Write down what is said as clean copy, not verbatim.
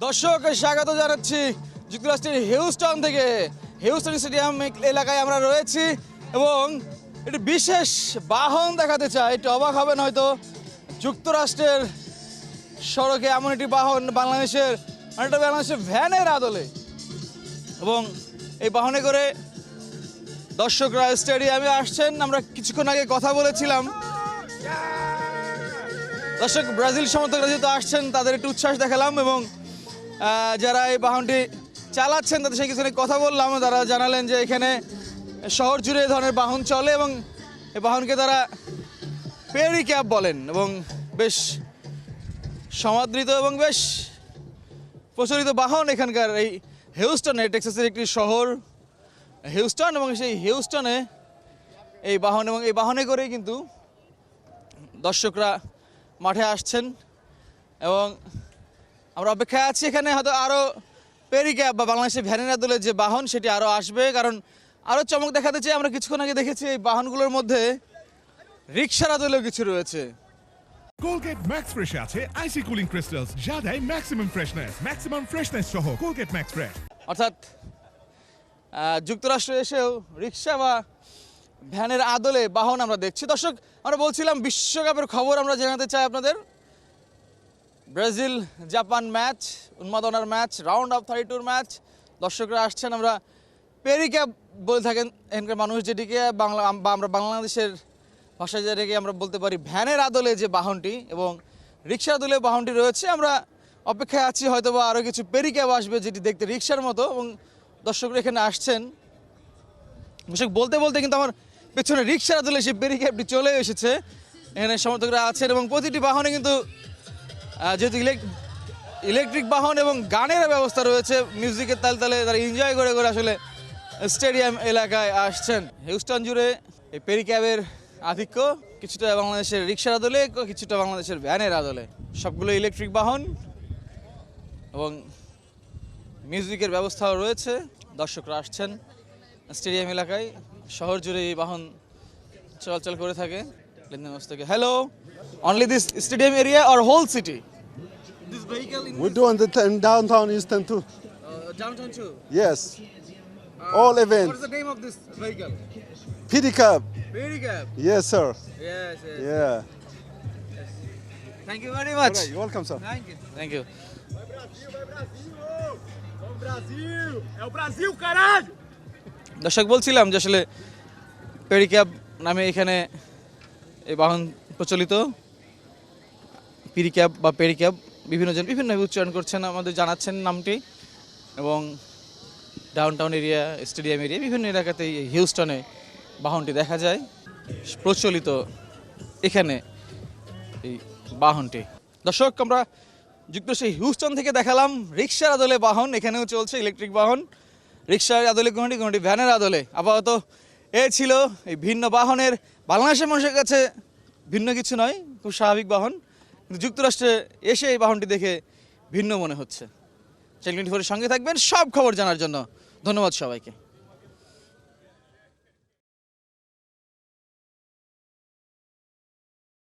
দর্শক স্বাগত জানাচ্ছি যুক্তরাষ্ট্রের হিউস্টন থেকে। হিউস্টন স্টেডিয়াম এলাকায় আমরা রয়েছি এবং একটি বিশেষ বাহন দেখাতে চাই। একটু অবাক হবেন হয়তো, যুক্তরাষ্ট্রের সড়কে এমন একটি বাহন বাংলাদেশের ভ্যানের আদলে, এবং এই বাহনে করে দর্শকরা স্টেডিয়ামে আসছেন। আমরা কিছুক্ষণ আগে কথা বলেছিলাম, দর্শক ব্রাজিল সমর্থকরা যেহেতু আসছেন তাদের একটু উচ্ছ্বাস দেখালাম, এবং যারা এই বাহনটি চালাচ্ছেন তাদের সাথে কিছু কথা বললাম। তারা জানালেন যে এখানে শহর জুড়ে এই ধরনের বাহন চলে এবং এই বাহনকে তারা পেরি ক্যাব বলেন, এবং বেশ সমাদৃত এবং বেশ প্রচলিত বাহন এখানকার। এই হিউস্টনে, টেক্সাসের একটি শহর হিউস্টন, এবং সেই হিউস্টনে এই বাহন এবং এই বাহনে করেই কিন্তু দর্শকরা মাঠে আসছেন, এবং আমরা অপেক্ষায় আছি। এখানে হয়তো আরও পেরি ক্যাব বা বাংলাদেশের ভ্যানের আদলের যে বাহন সেটি আরও আসবে, কারণ আরও চমক দেখাতে চাই। আমরা কিছুক্ষণ আগে দেখেছি এই বাহনগুলোর মধ্যে রিক্সার আদলেও কিছু রয়েছে। Colgate Max Fresh আছে আইসি কুলিং ক্রিস্টালস, যা দেয় ম্যাক্সিমাম ফ্রেশনেস সহ Colgate Max Fresh। অর্থাৎ যুক্তরাষ্ট্রে এসেও রিক্সা বা ভ্যানের আদলে বাহন আমরা দেখছি। দর্শক, আমরা বলছিলাম বিশ্বকাপের খবর আমরা জানাতে চাই আপনাদের। ব্রাজিল জাপান ম্যাচ, উন্মাদনার ম্যাচ, রাউন্ড অফ 32 ম্যাচ। দর্শকরা আসছেন, আমরা পেরি ক্যাব বলে থাকেন এখানকার মানুষ, যেটিকে বাংলা বা আমরা বাংলাদেশের ভাষায় যেটাকে আমরা বলতে পারি ভ্যানের আদলে যে বাহনটি এবং রিক্সার আদলে বাহনটি রয়েছে। আমরা অপেক্ষায় আছি, হয়তো বা আরও কিছু পেরি ক্যাব আসবে যেটি দেখতে রিক্সার মতো, এবং দর্শকরা এখানে আসছেন। দর্শক বলতে বলতে কিন্তু আমার পেছনে রিক্সার আদলে সেই পেরি ক্যাবটি চলে এসেছে। এখানে সমর্থকরা আছেন এবং প্রতিটি বাহনে কিন্তু যেহেতু ইলেকট্রিক বাহন এবং গানের ব্যবস্থা রয়েছে, মিউজিকের তালে তালে তারা এনজয় করে করে আসলে স্টেডিয়াম এলাকায় আসছেন। হিউস্টন জুড়ে এই পেরি ক্যাবের আধিক্য, কিছুটা বাংলাদেশের রিক্সার আদলে, কিছুটা বাংলাদেশের ভ্যানের আদলে। সবগুলো ইলেকট্রিক বাহন এবং মিউজিকের ব্যবস্থাও রয়েছে। দর্শকরা আসছেন স্টেডিয়াম এলাকায়, শহর জুড়ে এই বাহন চলাচল করে থাকে লেনদেন ব্যবস্থা থেকে। Hello, only this stadium area or whole city? This vehicle in We do on the in downtown Houston too. downtown too? Yes, all What is events. the name of this vehicle? PD Cab. Pery cab. Yes, sir. Yes, yes. Yeah. Thank you very much. All right, you're welcome, sir. Thank you. Thank you. দর্শক, বলছিলাম যে আসলে peri cab নামে এখানে এই বাহন প্রচলিত। Peri cab বা পেরি ক্যাব বিভিন্নজন বিভিন্নভাবে উচ্চারণ করছেন, আমাদের জানাচ্ছেন নামটি। এবং ডাউনটাউন এরিয়া, স্টেডিয়াম এরিয়া, বিভিন্ন এলাকাতেই হিউস্টনে বাহনটি দেখা যায় প্রচলিত এখানে এই বাহনটি। দর্শক, আমরা যুক্তরাষ্ট্রের হিউস্টন থেকে দেখালাম রিক্সার আদলে বাহন। এখানেও চলছে ইলেকট্রিক বাহন, রিক্সার আদলে কোনটি কোনটি ভ্যানের আদলে। আপাতত এ ছিল এই ভিন্ন বাহনের, বাংলাদেশের মানুষের কাছে ভিন্ন কিছু নয়, খুব স্বাভাবিক বাহন, কিন্তু যুক্তরাষ্ট্রে এসে এই বাহনটি দেখে ভিন্ন মনে হচ্ছে। চ্যানেল 24 এর সঙ্গে থাকবেন সব খবর জানার জন্য। ধন্যবাদ সবাইকে।